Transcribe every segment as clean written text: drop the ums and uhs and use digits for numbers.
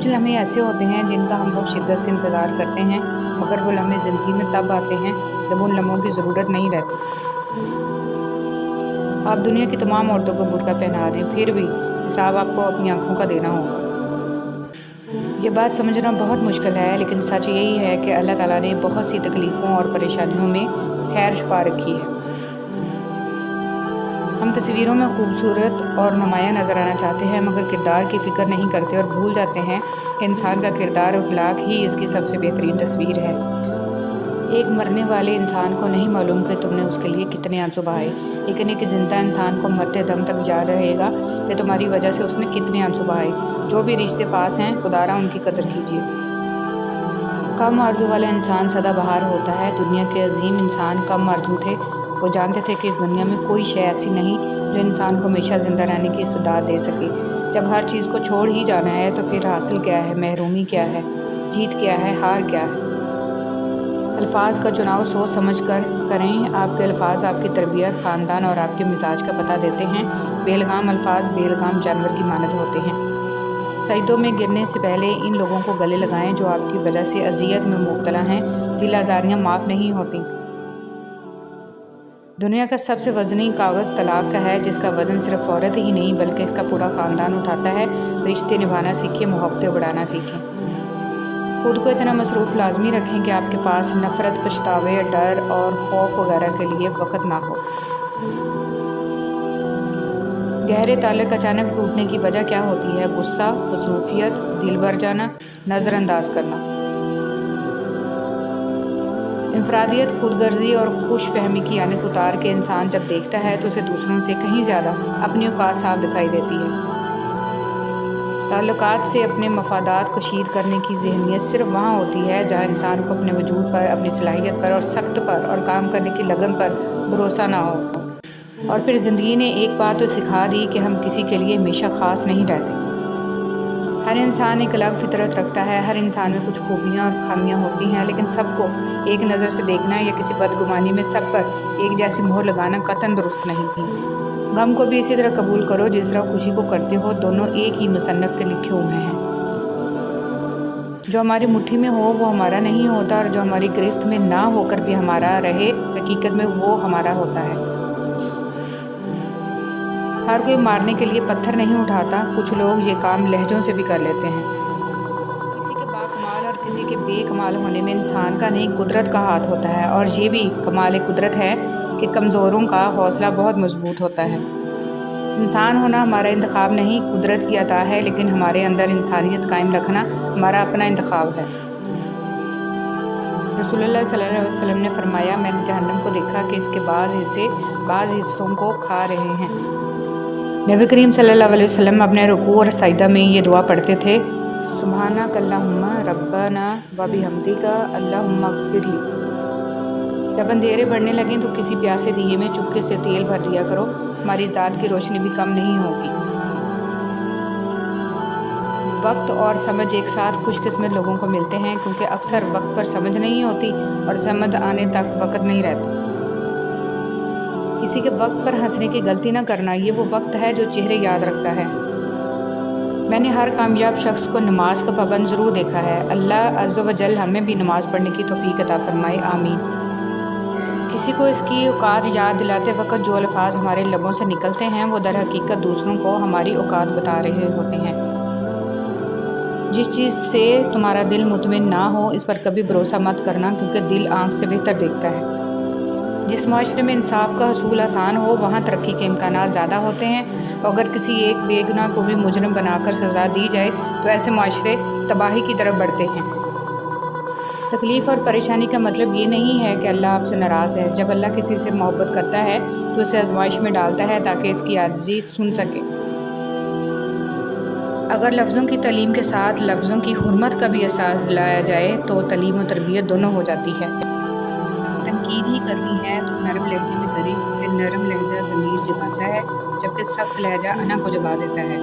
کچھ لمحے ایسے ہوتے ہیں جن کا ہم بہت شدت سے انتظار کرتے ہیں، مگر وہ لمحے زندگی میں تب آتے ہیں جب ان لمحوں کی ضرورت نہیں رہتی۔ آپ دنیا کی تمام عورتوں کو برقع پہنا دیں، پھر بھی حساب آپ کو اپنی آنکھوں کا دینا ہوگا۔ یہ بات سمجھنا بہت مشکل ہے، لیکن سچ یہی ہے کہ اللہ تعالیٰ نے بہت سی تکلیفوں اور پریشانیوں میں خیر چھپا رکھی ہے۔ ہم تصویروں میں خوبصورت اور نمایاں نظر آنا چاہتے ہیں، مگر کردار کی فکر نہیں کرتے اور بھول جاتے ہیں کہ انسان کا کردار و اخلاق ہی اس کی سب سے بہترین تصویر ہے۔ ایک مرنے والے انسان کو نہیں معلوم کہ تم نے اس کے لیے کتنے آنسو بہائے، لیکن ایک زندہ انسان کو مرتے دم تک یاد رہے گا کہ تمہاری وجہ سے اس نے کتنے آنسو بہائے۔ جو بھی رشتے پاس ہیں، خدارا ان کی قدر کیجیے۔ کم آرزو والا انسان سدا بہار ہوتا ہے۔ دنیا کے عظیم انسان کم آرزو تھے۔ وہ جانتے تھے کہ اس دنیا میں کوئی شے ایسی نہیں جو انسان کو ہمیشہ زندہ رہنے کی استعداد دے سکے۔ جب ہر چیز کو چھوڑ ہی جانا ہے تو پھر حاصل کیا ہے، محرومی کیا ہے، جیت کیا ہے، ہار کیا ہے۔ الفاظ کا چناؤ سوچ سمجھ کر کریں۔ آپ کے الفاظ آپ کی تربیت، خاندان اور آپ کے مزاج کا پتہ دیتے ہیں۔ بے لگام الفاظ بے لگام جانور کی مانند ہوتے ہیں۔ سجدوں میں گرنے سے پہلے ان لوگوں کو گلے لگائیں جو آپ کی وجہ سے اذیت میں مبتلا ہیں۔ دل آزاریاں معاف نہیں ہوتیں۔ دنیا کا سب سے وزنی کاغذ طلاق کا ہے، جس کا وزن صرف عورت ہی نہیں بلکہ اس کا پورا خاندان اٹھاتا ہے۔ رشتے نبھانا سیکھیں، محبتیں بڑھانا سیکھیں۔ خود کو اتنا مصروف لازمی رکھیں کہ آپ کے پاس نفرت، پچھتاوے، ڈر اور خوف وغیرہ کے لیے وقت نہ ہو۔ گہرے تعلق اچانک ٹوٹنے کی وجہ کیا ہوتی ہے؟ غصہ، مصروفیت، دل بھر جانا، نظر انداز کرنا۔ انفرادیت، خود غرضی اور خوش فہمی کی آنک اتار کے انسان جب دیکھتا ہے تو اسے دوسروں سے کہیں زیادہ اپنی اوقات صاف دکھائی دیتی ہے۔ تعلقات سے اپنے مفادات کشید کرنے کی ذہنیت صرف وہاں ہوتی ہے جہاں انسان کو اپنے وجود پر، اپنی صلاحیت پر اور سخت پر اور کام کرنے کی لگن پر بھروسہ نہ ہو۔ اور پھر زندگی نے ایک بات تو سکھا دی کہ ہم کسی کے لیے ہمیشہ خاص نہیں رہتے۔ ہر انسان ایک الگ فطرت رکھتا ہے، ہر انسان میں کچھ خوبیاں اور خامیاں ہوتی ہیں، لیکن سب کو ایک نظر سے دیکھنا یا کسی بدگمانی میں سب پر ایک جیسی مہر لگانا قطعاً درست نہیں۔ غم کو بھی اسی طرح قبول کرو جس طرح خوشی کو کرتے ہو، دونوں ایک ہی مصنف کے لکھے ہوئے ہیں۔ جو ہماری مٹھی میں ہو وہ ہمارا نہیں ہوتا، اور جو ہماری گرفت میں نہ ہو کر بھی ہمارا رہے، حقیقت میں وہ ہمارا ہوتا ہے۔ ہر کوئی مارنے کے لیے پتھر نہیں اٹھاتا، کچھ لوگ یہ کام لہجوں سے بھی کر لیتے ہیں۔ کسی کے باکمال اور کسی کے بے کمال ہونے میں انسان کا نہیں قدرت کا ہاتھ ہوتا ہے، اور یہ بھی کمال قدرت ہے کہ کمزوروں کا حوصلہ بہت مضبوط ہوتا ہے۔ انسان ہونا ہمارا انتخاب نہیں، قدرت کی عطا ہے، لیکن ہمارے اندر انسانیت قائم رکھنا ہمارا اپنا انتخاب ہے۔ رسول اللہ صلی اللہ علیہ وسلم نے فرمایا، میں نے جہنم کو دیکھا کہ اس کے بعض حصے بعض حصوں کو کھا رہے ہیں۔ نبی کریم صلی اللہ علیہ وسلم اپنے رکوع اور سجدہ میں یہ دعا پڑھتے تھے، سبحانک اللہم ربنا و بحمدک اللہم اغفر لی۔ جب اندھیرے بڑھنے لگیں تو کسی پیاسے دیے میں چپکے سے تیل بھر دیا کرو، تمہاری ذات کی روشنی بھی کم نہیں ہوگی۔ وقت اور سمجھ ایک ساتھ خوش قسمت لوگوں کو ملتے ہیں، کیونکہ اکثر وقت پر سمجھ نہیں ہوتی اور سمجھ آنے تک وقت نہیں رہتا۔ کسی کے وقت پر ہنسنے کی غلطی نہ کرنا، یہ وہ وقت ہے جو چہرے یاد رکھتا ہے۔ میں نے ہر کامیاب شخص کو نماز کا پابند ضرور دیکھا ہے۔ اللہ عز و جل ہمیں بھی نماز پڑھنے کی توفیق عطا فرمائے، آمین۔ کسی کو اس کی اوقات یاد دلاتے وقت جو الفاظ ہمارے لبوں سے نکلتے ہیں وہ در حقیقت دوسروں کو ہماری اوقات بتا رہے ہوتے ہیں۔ جس چیز سے تمہارا دل مطمئن نہ ہو اس پر کبھی بھروسہ مت کرنا، کیونکہ دل آنکھ سے بہتر دیکھتا ہے۔ جس معاشرے میں انصاف کا حصول آسان ہو وہاں ترقی کے امکانات زیادہ ہوتے ہیں، اور اگر کسی ایک بے گناہ کو بھی مجرم بنا کر سزا دی جائے تو ایسے معاشرے تباہی کی طرف بڑھتے ہیں۔ تکلیف اور پریشانی کا مطلب یہ نہیں ہے کہ اللہ آپ سے ناراض ہے۔ جب اللہ کسی سے محبت کرتا ہے تو اسے آزمائش میں ڈالتا ہے تاکہ اس کی عاجزی سن سکے۔ اگر لفظوں کی تعلیم کے ساتھ لفظوں کی حرمت کا بھی احساس دلایا جائے تو تعلیم و تربیت دونوں ہو جاتی ہے۔ تنقید ہی کرنی ہے تو نرم لہجے میں کریں، کیونکہ نرم لہجہ ضمیر جگاتا ہے، جبکہ سخت لہجہ انا کو جگا دیتا ہے۔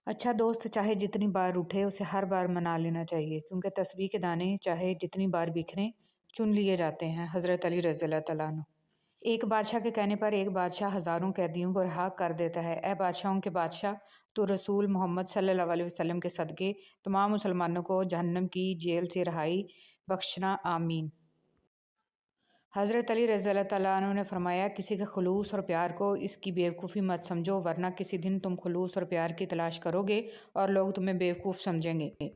اچھا دوست چاہے جتنی بار اٹھے اسے ہر بار منا لینا چاہیے، کیونکہ تسبیح کے دانے چاہے جتنی بار بکھریں چن لیے جاتے ہیں۔ حضرت علی رضی اللہ تعالیٰ عنہ۔ ایک بادشاہ کے کہنے پر ایک بادشاہ ہزاروں قیدیوں کو رہا کر دیتا ہے۔ اے بادشاہوں کے بادشاہ، تو رسول محمد صلی اللہ علیہ وسلم کے صدقے تمام مسلمانوں کو جہنم کی جیل سے رہائی بخشنا، آمین۔ حضرت علی رضی اللہ تعالیٰ عنہ نے فرمایا، کسی کے خلوص اور پیار کو اس کی بیوقوفی مت سمجھو، ورنہ کسی دن تم خلوص اور پیار کی تلاش کرو گے اور لوگ تمہیں بیوقوف سمجھیں گے۔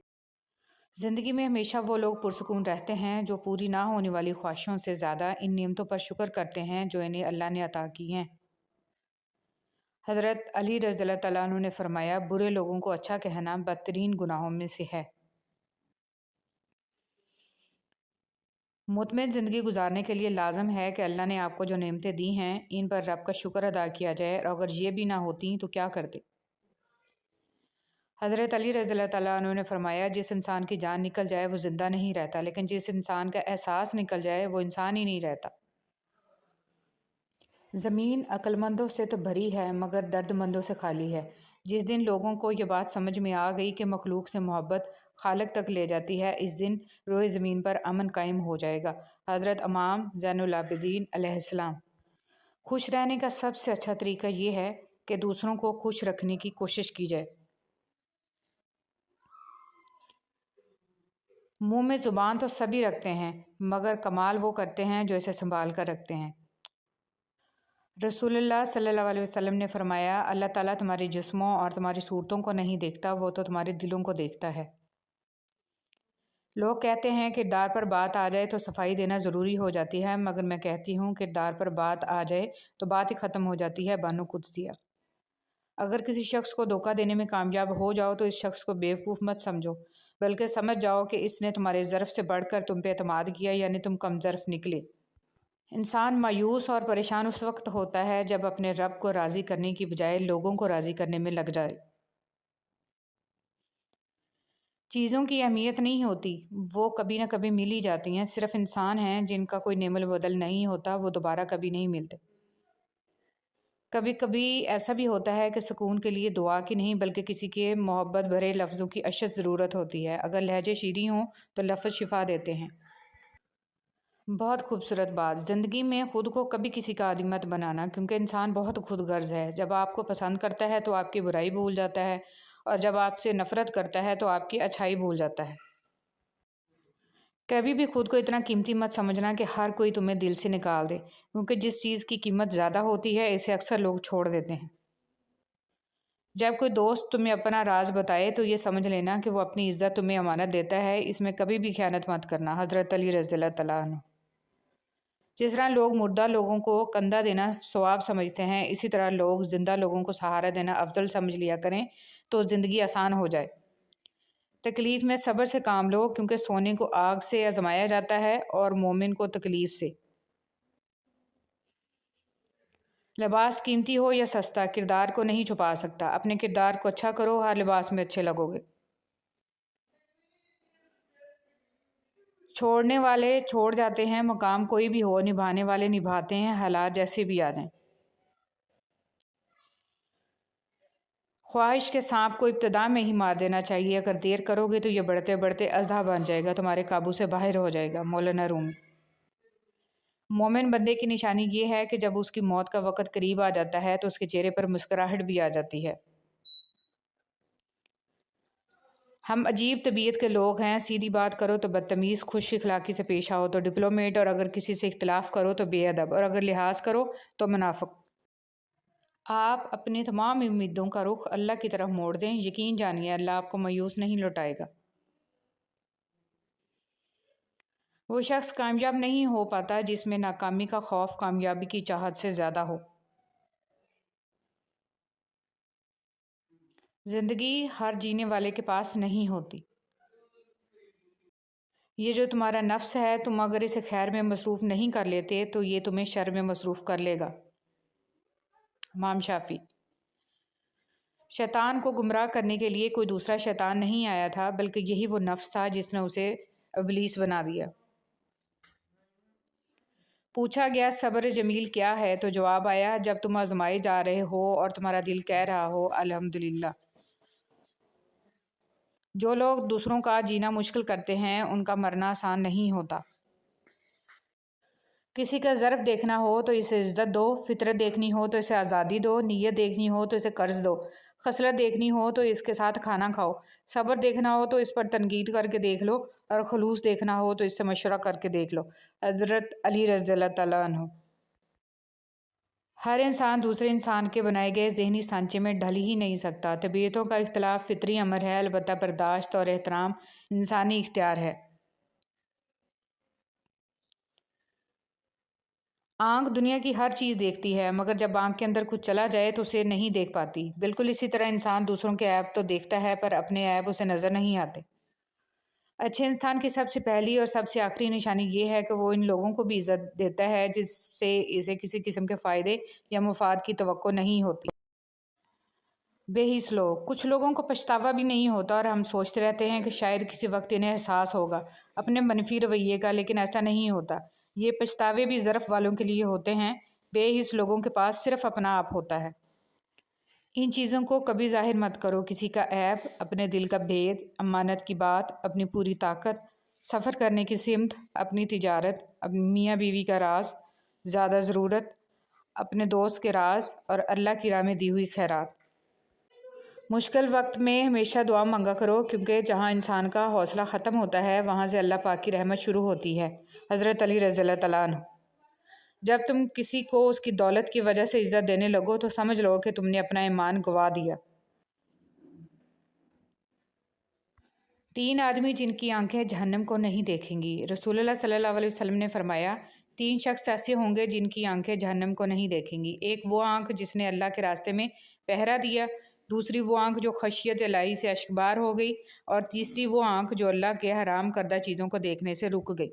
زندگی میں ہمیشہ وہ لوگ پرسکون رہتے ہیں جو پوری نہ ہونے والی خواہشوں سے زیادہ ان نعمتوں پر شکر کرتے ہیں جو انہیں اللہ نے عطا کی ہیں۔ حضرت علی رضی اللہ تعالیٰ عنہ نے فرمایا، برے لوگوں کو اچھا کہنا بدترین گناہوں میں سے ہے۔ مطمئن زندگی گزارنے کے لیے لازم ہے کہ اللہ نے آپ کو جو نعمتیں دی ہیں ان پر رب کا شکر ادا کیا جائے، اور اگر یہ بھی نہ ہوتی تو کیا کرتے؟ حضرت علی رضی اللہ تعالیٰ عنہ نے فرمایا، جس انسان کی جان نکل جائے وہ زندہ نہیں رہتا، لیکن جس انسان کا احساس نکل جائے وہ انسان ہی نہیں رہتا۔ زمین عقل مندوں سے تو بھری ہے مگر درد مندوں سے خالی ہے۔ جس دن لوگوں کو یہ بات سمجھ میں آ گئی کہ مخلوق سے محبت خالق تک لے جاتی ہے، اس دن روئے زمین پر امن قائم ہو جائے گا۔ حضرت امام زین العابدین علیہ السلام۔ خوش رہنے کا سب سے اچھا طریقہ یہ ہے کہ دوسروں کو خوش رکھنے کی کوشش کی جائے۔ منہ میں زبان تو سبھی رکھتے ہیں مگر کمال وہ کرتے ہیں جو اسے سنبھال کر رکھتے ہیں۔ رسول اللہ صلی اللہ علیہ وسلم نے فرمایا، اللہ تعالیٰ تمہارے جسموں اور تمہاری صورتوں کو نہیں دیکھتا، وہ تو تمہارے دلوں کو دیکھتا ہے۔ لوگ کہتے ہیں کردار پر بات آ جائے تو صفائی دینا ضروری ہو جاتی ہے، مگر میں کہتی ہوں کردار پر بات آ جائے تو بات ہی ختم ہو جاتی ہے۔ بانو قدسیہ۔ اگر کسی شخص کو دھوکہ دینے میں کامیاب ہو جاؤ تو اس شخص کو بیوقوف مت سمجھو، بلکہ سمجھ جاؤ کہ اس نے تمہارے ظرف سے بڑھ کر تم پہ اعتماد کیا، یعنی تم کم ظرف نکلے۔ انسان مایوس اور پریشان اس وقت ہوتا ہے جب اپنے رب کو راضی کرنے کی بجائے لوگوں کو راضی کرنے میں لگ جائے۔ چیزوں کی اہمیت نہیں ہوتی، وہ کبھی نہ کبھی مل ہی جاتی ہیں، صرف انسان ہیں جن کا کوئی نعم البدل نہیں ہوتا، وہ دوبارہ کبھی نہیں ملتے۔ کبھی کبھی ایسا بھی ہوتا ہے کہ سکون کے لیے دعا کی نہیں بلکہ کسی کے محبت بھرے لفظوں کی اشد ضرورت ہوتی ہے۔ اگر لہجے شیریں ہوں تو لفظ شفا دیتے ہیں۔ بہت خوبصورت بات، زندگی میں خود کو کبھی کسی کا عادی مت بنانا، کیونکہ انسان بہت خود غرض ہے۔ جب آپ کو پسند کرتا ہے تو آپ کی برائی بھول جاتا ہے، اور جب آپ سے نفرت کرتا ہے تو آپ کی اچھائی بھول جاتا ہے۔ کبھی بھی خود کو اتنا قیمتی مت سمجھنا کہ ہر کوئی تمہیں دل سے نکال دے، کیونکہ جس چیز کی قیمت زیادہ ہوتی ہے اسے اکثر لوگ چھوڑ دیتے ہیں۔ جب کوئی دوست تمہیں اپنا راز بتائے تو یہ سمجھ لینا کہ وہ اپنی عزت تمہیں امانت دیتا ہے، اس میں کبھی بھی خیانت مت کرنا۔ حضرت علی رضی اللہ تعالیٰ عنہ۔ جس طرح لوگ مردہ لوگوں کو کندھا دینا ثواب سمجھتے ہیں، اسی طرح لوگ زندہ لوگوں کو سہارا دینا افضل سمجھ لیا کریں تو زندگی آسان ہو جائے۔ تکلیف میں صبر سے کام لو، کیونکہ سونے کو آگ سے آزمایا جاتا ہے اور مومن کو تکلیف سے۔ لباس قیمتی ہو یا سستا، کردار کو نہیں چھپا سکتا۔ اپنے کردار کو اچھا کرو، ہر لباس میں اچھے لگو گے۔ چھوڑنے والے چھوڑ جاتے ہیں، مقام کوئی بھی ہو، نبھانے والے نبھاتے ہیں، حالات جیسے بھی آ جائیں۔ خواہش کے سانپ کو ابتدا میں ہی مار دینا چاہیے، اگر دیر کرو گے تو یہ بڑھتے بڑھتے اژدہا بن جائے گا، تمہارے قابو سے باہر ہو جائے گا۔ مولانا رومی۔ مومن بندے کی نشانی یہ ہے کہ جب اس کی موت کا وقت قریب آ جاتا ہے تو اس کے چہرے پر مسکراہٹ بھی آ جاتی ہے۔ ہم عجیب طبیعت کے لوگ ہیں، سیدھی بات کرو تو بدتمیز، خوش اخلاقی سے پیش آؤ تو ڈپلومیٹ، اور اگر کسی سے اختلاف کرو تو بے ادب، اور اگر لحاظ کرو تو منافق۔ آپ اپنے تمام امیدوں کا رخ اللہ کی طرف موڑ دیں، یقین جانیے اللہ آپ کو مایوس نہیں لوٹائے گا۔ وہ شخص کامیاب نہیں ہو پاتا جس میں ناکامی کا خوف کامیابی کی چاہت سے زیادہ ہو۔ زندگی ہر جینے والے کے پاس نہیں ہوتی۔ یہ جو تمہارا نفس ہے، تم اگر اسے خیر میں مصروف نہیں کر لیتے تو یہ تمہیں شر میں مصروف کر لے گا۔ امام شافعی۔ شیطان کو گمراہ کرنے کے لیے کوئی دوسرا شیطان نہیں آیا تھا، بلکہ یہی وہ نفس تھا جس نے اسے ابلیس بنا دیا۔ پوچھا گیا صبر جمیل کیا ہے تو جواب آیا، جب تم آزمائے جا رہے ہو اور تمہارا دل کہہ رہا ہو الحمدللہ۔ جو لوگ دوسروں کا جینا مشکل کرتے ہیں ان کا مرنا آسان نہیں ہوتا۔ کسی کا ظرف دیکھنا ہو تو اسے عزت دو، فطرت دیکھنی ہو تو اسے آزادی دو، نیت دیکھنی ہو تو اسے قرض دو، خصلت دیکھنی ہو تو اس کے ساتھ کھانا کھاؤ، صبر دیکھنا ہو تو اس پر تنقید کر کے دیکھ لو، اور خلوص دیکھنا ہو تو اس سے مشورہ کر کے دیکھ لو۔ حضرت علی رضی اللہ تعالیٰ عنہ۔ ہر انسان دوسرے انسان کے بنائے گئے ذہنی سانچے میں ڈھل ہی نہیں سکتا۔ طبیعتوں کا اختلاف فطری امر ہے، البتہ برداشت اور احترام انسانی اختیار ہے۔ آنکھ دنیا کی ہر چیز دیکھتی ہے، مگر جب آنکھ کے اندر کچھ چلا جائے تو اسے نہیں دیکھ پاتی۔ بالکل اسی طرح انسان دوسروں کے عیب تو دیکھتا ہے، پر اپنے عیب اسے نظر نہیں آتے۔ اچھے انسان کی سب سے پہلی اور سب سے آخری نشانی یہ ہے کہ وہ ان لوگوں کو بھی عزت دیتا ہے جس سے اسے کسی قسم کے فائدے یا مفاد کی توقع نہیں ہوتی۔ بے حس لوگ، کچھ لوگوں کو پچھتاوا بھی نہیں ہوتا اور ہم سوچتے رہتے ہیں کہ شاید کسی وقت انہیں احساس ہوگا اپنے منفی رویے کا، لیکن ایسا نہیں ہوتا۔ یہ پچھتاوے بھی ظرف والوں کے لیے ہوتے ہیں۔ بے حس لوگوں کے پاس صرف اپنا آپ ہوتا ہے۔ ان چیزوں کو کبھی ظاہر مت کرو، کسی کا عیب، اپنے دل کا بھید، امانت کی بات، اپنی پوری طاقت، سفر کرنے کی سمت، اپنی تجارت، اپنی میاں بیوی کا راز، زیادہ ضرورت، اپنے دوست کے راز اور اللہ کی راہ میں دی ہوئی خیرات۔ مشکل وقت میں ہمیشہ دعا مانگا کرو، کیونکہ جہاں انسان کا حوصلہ ختم ہوتا ہے وہاں سے اللہ پاک کی رحمت شروع ہوتی ہے۔ حضرت علی رضی اللہ تعالیٰ عنہ۔ جب تم کسی کو اس کی دولت کی وجہ سے عزت دینے لگو تو سمجھ لو کہ تم نے اپنا ایمان گنوا دیا۔ 3 آدمی جن کی آنکھیں جہنم کو نہیں دیکھیں گی۔ رسول اللہ صلی اللہ علیہ وسلم نے فرمایا، 3 شخص ایسے ہوں گے جن کی آنکھیں جہنم کو نہیں دیکھیں گی۔ ایک وہ آنکھ جس نے اللہ کے راستے میں پہرا دیا، دوسری وہ آنکھ جو خشیت الہی سے اشکبار ہو گئی، اور تیسری وہ آنکھ جو اللہ کے حرام کردہ چیزوں کو دیکھنے سے رک گئی۔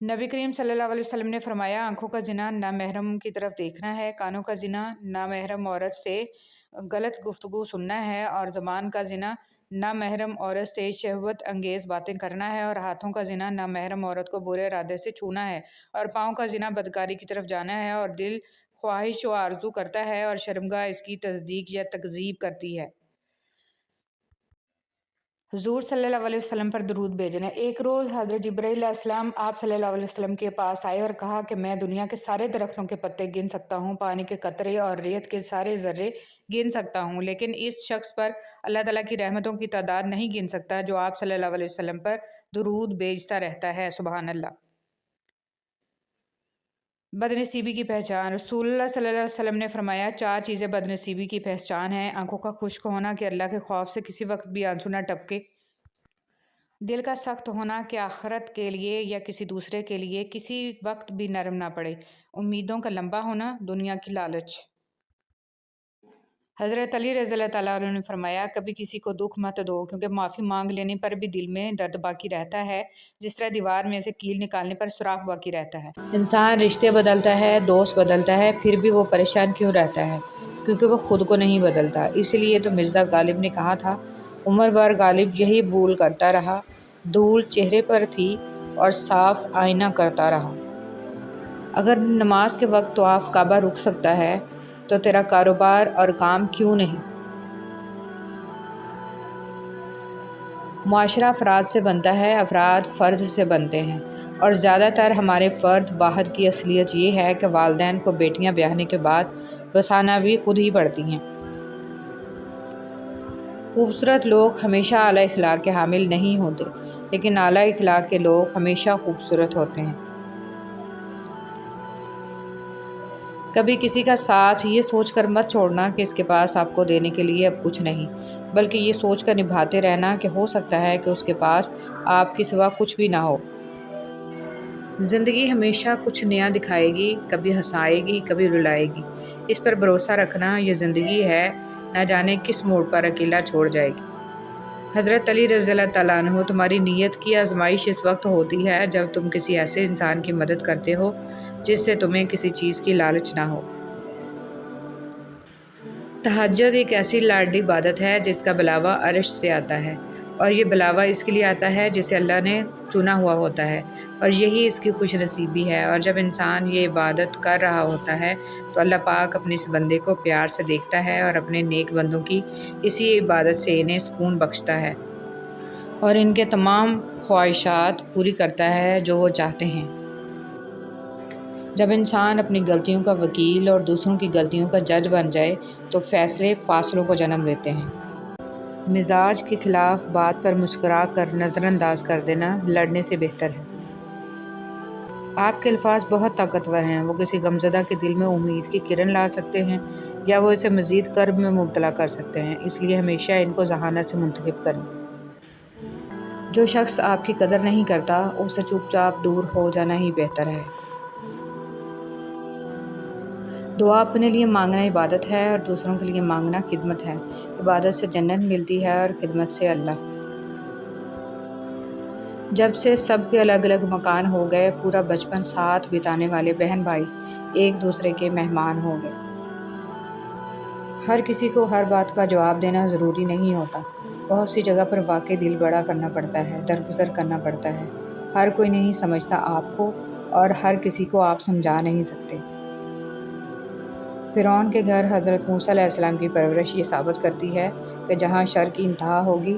نبی کریم صلی اللہ علیہ وسلم نے فرمایا، آنکھوں کا زنا نامحرم کی طرف دیکھنا ہے، کانوں کا زنا نامحرم عورت سے غلط گفتگو سننا ہے، اور زبان کا زنا نامحرم عورت سے شہوت انگیز باتیں کرنا ہے، اور ہاتھوں کا زنا نامحرم عورت کو برے ارادے سے چھونا ہے، اور پاؤں کا زنا بدکاری کی طرف جانا ہے، اور دل خواہش و آرزو کرتا ہے، اور شرمگاہ اس کی تصدیق یا تکذیب کرتی ہے۔ حضور صلی اللہ علیہ وسلم پر درود بھیجنا۔ ایک روز حضرت جبرائیل علیہ السلام آپ صلی اللہ علیہ وسلم کے پاس آئے اور کہا کہ میں دنیا کے سارے درختوں کے پتے گن سکتا ہوں، پانی کے قطرے اور ریت کے سارے ذرے گن سکتا ہوں، لیکن اس شخص پر اللہ تعالیٰ کی رحمتوں کی تعداد نہیں گن سکتا جو آپ صلی اللہ علیہ وسلم پر درود بھیجتا رہتا ہے۔ سبحان اللہ۔ بدنصیبی کی پہچان۔ رسول اللہ صلی اللہ علیہ وسلم نے فرمایا، 4 چیزیں بدنصیبی کی پہچان ہیں: آنکھوں کا خشک ہونا کہ اللہ کے خوف سے کسی وقت بھی آنسو نہ ٹپکے، دل کا سخت ہونا کہ آخرت کے لیے یا کسی دوسرے کے لیے کسی وقت بھی نرم نہ پڑے، امیدوں کا لمبا ہونا، دنیا کی لالچ۔ حضرت علی رضی اللہ تعالیٰ عنہ نے فرمایا، کبھی کسی کو دکھ مت دو، کیونکہ معافی مانگ لینے پر بھی دل میں درد باقی رہتا ہے، جس طرح دیوار میں سے کیل نکالنے پر سوراخ باقی رہتا ہے۔ انسان رشتے بدلتا ہے، دوست بدلتا ہے، پھر بھی وہ پریشان کیوں رہتا ہے؟ کیونکہ وہ خود کو نہیں بدلتا۔ اس لیے تو مرزا غالب نے کہا تھا، عمر بھر غالب یہی بھول کرتا رہا، دھول چہرے پر تھی اور صاف آئینہ کرتا رہا۔ اگر نماز کے وقت طواف کعبہ رک سکتا ہے تو تیرا کاروبار اور کام کیوں نہیں؟ معاشرہ افراد سے بنتا ہے، افراد فرد سے بنتے ہیں، اور زیادہ تر ہمارے فرد واحد کی اصلیت یہ ہے کہ والدین کو بیٹیاں بیاہنے کے بعد بسانا بھی خود ہی پڑتی ہیں۔ خوبصورت لوگ ہمیشہ اعلیٰ اخلاق کے حامل نہیں ہوتے، لیکن اعلیٰ اخلاق کے لوگ ہمیشہ خوبصورت ہوتے ہیں۔ کبھی کسی کا ساتھ یہ سوچ کر مت چھوڑنا کہ اس کے پاس آپ کو دینے کے لیے اب کچھ نہیں، بلکہ یہ سوچ کر نبھاتے رہنا کہ ہو سکتا ہے کہ اس کے پاس آپ کے سوا کچھ بھی نہ ہو۔ زندگی ہمیشہ کچھ نیا دکھائے گی، کبھی ہنسائے گی، کبھی رلائے گی۔ اس پر بھروسہ رکھنا، یہ زندگی ہے، نہ جانے کس موڑ پر اکیلا چھوڑ جائے گی۔ حضرت علی رضی اللہ تعالیٰ عنہ۔ تمہاری نیت کی آزمائش اس وقت ہوتی ہے جب تم کسی ایسے انسان کی مدد کرتے ہو جس سے تمہیں کسی چیز کی لالچ نہ ہو۔ تہجد ایک ایسی لاڈلی عبادت ہے جس کا بلاوا عرش سے آتا ہے، اور یہ بلاوا اس کے لیے آتا ہے جسے اللہ نے چنا ہوا ہوتا ہے، اور یہی اس کی خوش نصیبی ہے۔ اور جب انسان یہ عبادت کر رہا ہوتا ہے تو اللہ پاک اپنے اس بندے کو پیار سے دیکھتا ہے اور اپنے نیک بندوں کی اسی عبادت سے انہیں سکون بخشتا ہے۔ اور ان کے تمام خواہشات پوری کرتا ہے جو وہ چاہتے ہیں۔ جب انسان اپنی غلطیوں کا وکیل اور دوسروں کی غلطیوں کا جج بن جائے تو فیصلے فاصلوں کو جنم لیتے ہیں۔ مزاج کے خلاف بات پر مسکرا کر نظر انداز کر دینا لڑنے سے بہتر ہے۔ آپ کے الفاظ بہت طاقتور ہیں، وہ کسی غمزدہ کے دل میں امید کی کرن لا سکتے ہیں یا وہ اسے مزید کرب میں مبتلا کر سکتے ہیں، اس لیے ہمیشہ ان کو ذہانت سے منتخب کریں۔ جو شخص آپ کی قدر نہیں کرتا اس سے چپ چاپ دور ہو جانا ہی بہتر ہے۔ دعا اپنے لیے مانگنا عبادت ہے اور دوسروں کے لیے مانگنا خدمت ہے۔ عبادت سے جنت ملتی ہے اور خدمت سے اللہ۔ جب سے سب کے الگ الگ مکان ہو گئے، پورا بچپن ساتھ بتانے والے بہن بھائی ایک دوسرے کے مہمان ہو گئے۔ ہر کسی کو ہر بات کا جواب دینا ضروری نہیں ہوتا۔ بہت سی جگہ پر واقعی دل بڑا کرنا پڑتا ہے، درگزر کرنا پڑتا ہے۔ ہر کوئی نہیں سمجھتا آپ کو اور ہر کسی کو آپ سمجھا نہیں سکتے۔ فرعون کے گھر حضرت موسیٰ علیہ السلام کی پرورش یہ ثابت کرتی ہے کہ جہاں شر کی انتہا ہوگی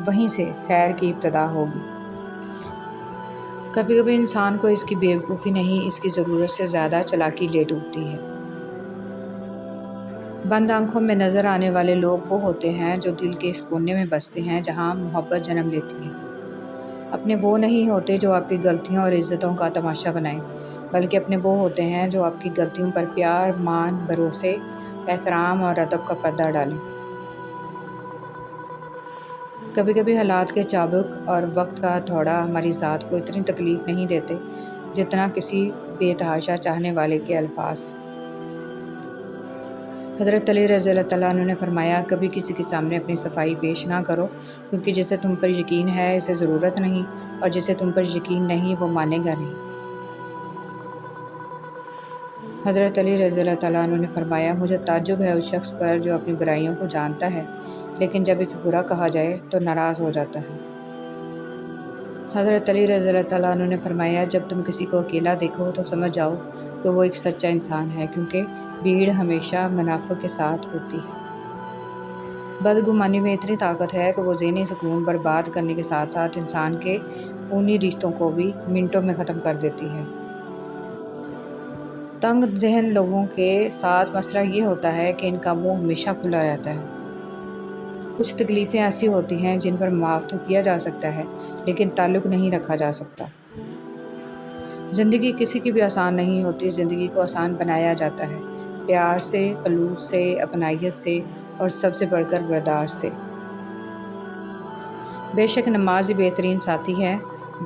وہیں سے خیر کی ابتدا ہوگی۔ کبھی کبھی انسان کو اس کی بیوقوفی نہیں، اس کی ضرورت سے زیادہ چالاکی لے ڈوبتی ہے۔ بند آنکھوں میں نظر آنے والے لوگ وہ ہوتے ہیں جو دل کے اس کونے میں بستے ہیں جہاں محبت جنم لیتی ہے۔ اپنے وہ نہیں ہوتے جو آپ کی غلطیوں اور عزتوں کا تماشا بنائیں، بلکہ اپنے وہ ہوتے ہیں جو آپ کی غلطیوں پر پیار، مان، بھروسے، احترام اور ادب کا پردہ ڈالیں۔ کبھی کبھی حالات کے چابک اور وقت کا ہتھوڑا ہماری ذات کو اتنی تکلیف نہیں دیتے جتنا کسی بے تحاشا چاہنے والے کے الفاظ۔ حضرت علی رضی اللہ تعالیٰ عنہ نے فرمایا، کبھی کسی کے سامنے اپنی صفائی پیش نہ کرو، کیونکہ جسے تم پر یقین ہے اسے ضرورت نہیں، اور جسے تم پر یقین نہیں وہ مانے گا نہیں۔ حضرت علی رضی اللہ تعالیٰ عنہ نے فرمایا، مجھے تعجب ہے اس شخص پر جو اپنی برائیوں کو جانتا ہے لیکن جب اسے برا کہا جائے تو ناراض ہو جاتا ہے۔ حضرت علی رضی اللہ تعالیٰ عنہ نے فرمایا، جب تم کسی کو اکیلا دیکھو تو سمجھ جاؤ کہ وہ ایک سچا انسان ہے، کیونکہ بھیڑ ہمیشہ منافق کے ساتھ ہوتی ہے۔ بدگمانی میں اتنی طاقت ہے کہ وہ ذہنی سکون برباد کرنے کے ساتھ ساتھ انسان کے خونی رشتوں کو بھی منٹوں میں ختم کر دیتی ہے۔ تنگ ذہن لوگوں کے ساتھ مسئلہ یہ ہوتا ہے کہ ان کا منہ ہمیشہ کھلا رہتا ہے۔ کچھ تکلیفیں ایسی ہوتی ہیں جن پر معاف تو کیا جا سکتا ہے لیکن تعلق نہیں رکھا جا سکتا۔ زندگی کسی کی بھی آسان نہیں ہوتی، زندگی کو آسان بنایا جاتا ہے پیار سے، خلوص سے، اپنائیت سے اور سب سے بڑھ کر برداشت سے۔ بے شک نماز ہی بہترین ساتھی ہے،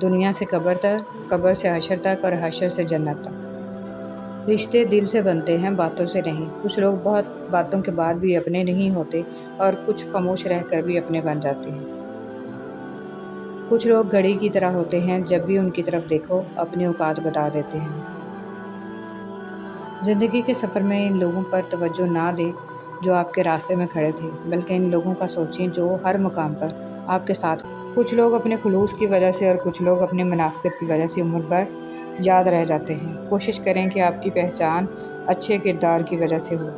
دنیا سے قبر تک، قبر سے حشر تک اور حشر سے جنت تک۔ رشتے دل سے بنتے ہیں، باتوں سے نہیں۔ کچھ لوگ بہت باتوں کے بعد بھی اپنے نہیں ہوتے اور کچھ خاموش رہ کر بھی اپنے بن جاتے ہیں۔ کچھ لوگ گھڑی کی طرح ہوتے ہیں، جب بھی ان کی طرف دیکھو اپنی اوقات بتا دیتے ہیں۔ زندگی کے سفر میں ان لوگوں پر توجہ نہ دیں جو آپ کے راستے میں کھڑے تھے، بلکہ ان لوگوں کا سوچیں جو ہر مقام پر آپ کے ساتھ۔ کچھ لوگ اپنے خلوص کی وجہ سے اور کچھ لوگ اپنے منافقت کی وجہ سے عمر بھر یاد رہ جاتے ہیں۔ کوشش کریں کہ آپ کی پہچان اچھے کردار کی وجہ سے ہو۔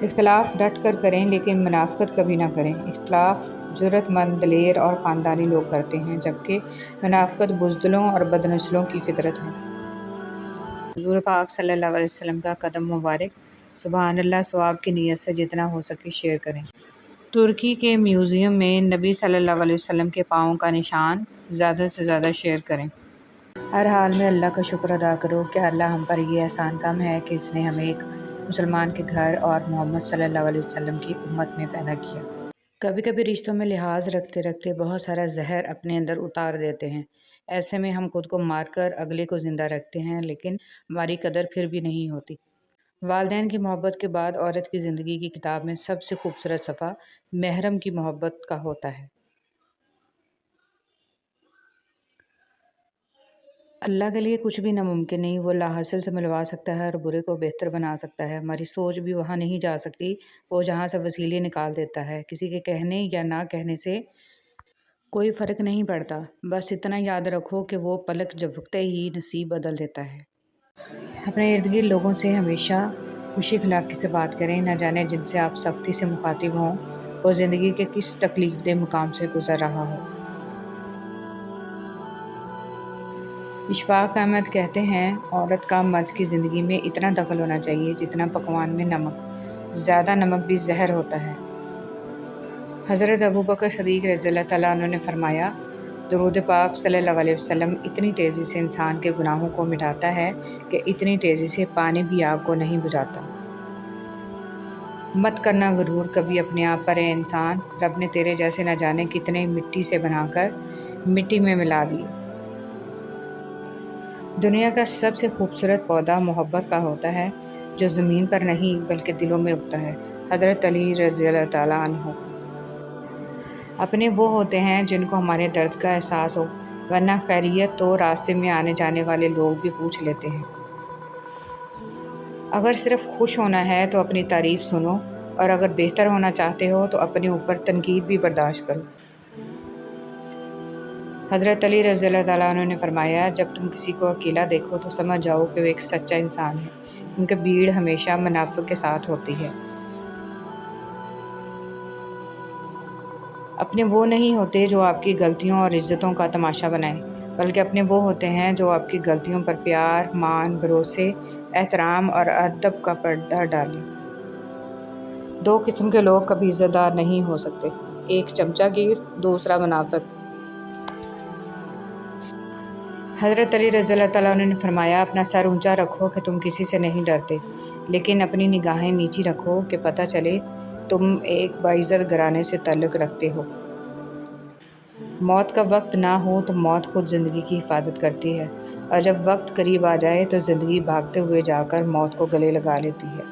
اختلاف ڈٹ کر کریں لیکن منافقت کبھی نہ کریں۔ اختلاف جرأت مند، دلیر اور خاندانی لوگ کرتے ہیں، جبکہ منافقت بزدلوں اور بدنسلوں کی فطرت ہے۔ حضور پاک صلی اللہ علیہ وسلم کا قدم مبارک، سبحان اللہ، ثواب کی نیت سے جتنا ہو سکے شیئر کریں۔ ترکی کے میوزیم میں نبی صلی اللہ علیہ وسلم کے پاؤں کا نشان، زیادہ سے زیادہ شیئر کریں۔ ہر حال میں اللہ کا شکر ادا کرو کہ اللہ ہم پر یہ احسان کم ہے کہ اس نے ہمیں ایک مسلمان کے گھر اور محمد صلی اللہ علیہ وسلم کی امت میں پیدا کیا۔ کبھی کبھی رشتوں میں لحاظ رکھتے رکھتے بہت سارا زہر اپنے اندر اتار دیتے ہیں۔ ایسے میں ہم خود کو مار کر اگلے کو زندہ رکھتے ہیں، لیکن ہماری قدر پھر بھی نہیں ہوتی۔ والدین کی محبت کے بعد عورت کی زندگی کی کتاب میں سب سے خوبصورت صفحہ محرم کی محبت کا ہوتا ہے۔ اللہ کے لیے کچھ بھی ناممکن نہیں، وہ لا حاصل سے ملوا سکتا ہے اور برے کو بہتر بنا سکتا ہے۔ ہماری سوچ بھی وہاں نہیں جا سکتی، وہ جہاں سے وسیلے نکال دیتا ہے۔ کسی کے کہنے یا نہ کہنے سے کوئی فرق نہیں پڑتا، بس اتنا یاد رکھو کہ وہ پلک جھپکتے ہی نصیب بدل دیتا ہے۔ اپنے ارد گرد لوگوں سے ہمیشہ خوشی اخلاقی سے بات کریں، نہ جانے جن سے آپ سختی سے مخاطب ہوں وہ زندگی کے کس تکلیف دہ مقام سے گزر رہا ہو۔ اشفاق احمد کہتے ہیں، عورت کا مرد کی زندگی میں اتنا دخل ہونا چاہیے جتنا پکوان میں نمک، زیادہ نمک بھی زہر ہوتا ہے۔ حضرت ابوبکر صدیق رضی اللہ تعالیٰ عنہ نے فرمایا، درود پاک صلی اللہ علیہ وسلم اتنی تیزی سے انسان کے گناہوں کو مٹاتا ہے کہ اتنی تیزی سے پانی بھی آگ کو نہیں بجھاتا۔ مت کرنا غرور، کبھی اپنے آپ پر اے انسان، رب نے تیرے جیسے نہ جانے کتنے مٹی سے بنا کر مٹی میں ملا دیے۔ دنیا کا سب سے خوبصورت پودا محبت کا ہوتا ہے، جو زمین پر نہیں بلکہ دلوں میں اگتا ہے۔ حضرت علی رضی اللہ تعالیٰ عنہ۔ اپنے وہ ہوتے ہیں جن کو ہمارے درد کا احساس ہو، ورنہ خیریت تو راستے میں آنے جانے والے لوگ بھی پوچھ لیتے ہیں۔ اگر صرف خوش ہونا ہے تو اپنی تعریف سنو، اور اگر بہتر ہونا چاہتے ہو تو اپنے اوپر تنقید بھی برداشت کرو۔ حضرت علی رضی اللہ تعالیٰ عنہ نے فرمایا، جب تم کسی کو اکیلا دیکھو تو سمجھ جاؤ کہ وہ ایک سچا انسان ہے، کیونکہ بھیڑ ہمیشہ منافق کے ساتھ ہوتی ہے۔ اپنے وہ نہیں ہوتے جو آپ کی غلطیوں اور عزتوں کا تماشا بنائیں، بلکہ اپنے وہ ہوتے ہیں جو آپ کی غلطیوں پر پیار، مان، بھروسے، احترام اور ادب کا پردہ ڈالیں۔ دو قسم کے لوگ کبھی عزت دار نہیں ہو سکتے، ایک چمچہ گیر، دوسرا منافق۔ حضرت علی رضی اللہ تعالیٰ عنہ نے فرمایا، اپنا سر اونچا رکھو کہ تم کسی سے نہیں ڈرتے، لیکن اپنی نگاہیں نیچی رکھو کہ پتہ چلے تم ایک باعزت گھرانے سے تعلق رکھتے ہو۔ موت کا وقت نہ ہو تو موت خود زندگی کی حفاظت کرتی ہے، اور جب وقت قریب آ جائے تو زندگی بھاگتے ہوئے جا کر موت کو گلے لگا لیتی ہے۔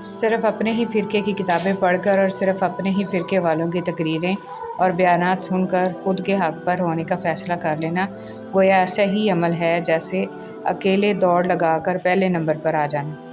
صرف اپنے ہی فرقے کی کتابیں پڑھ کر اور صرف اپنے ہی فرقے والوں کی تقریریں اور بیانات سن کر خود کے حق پر ہونے کا فیصلہ کر لینا گویا ایسا ہی عمل ہے جیسے اکیلے دوڑ لگا کر پہلے نمبر پر آ جانا۔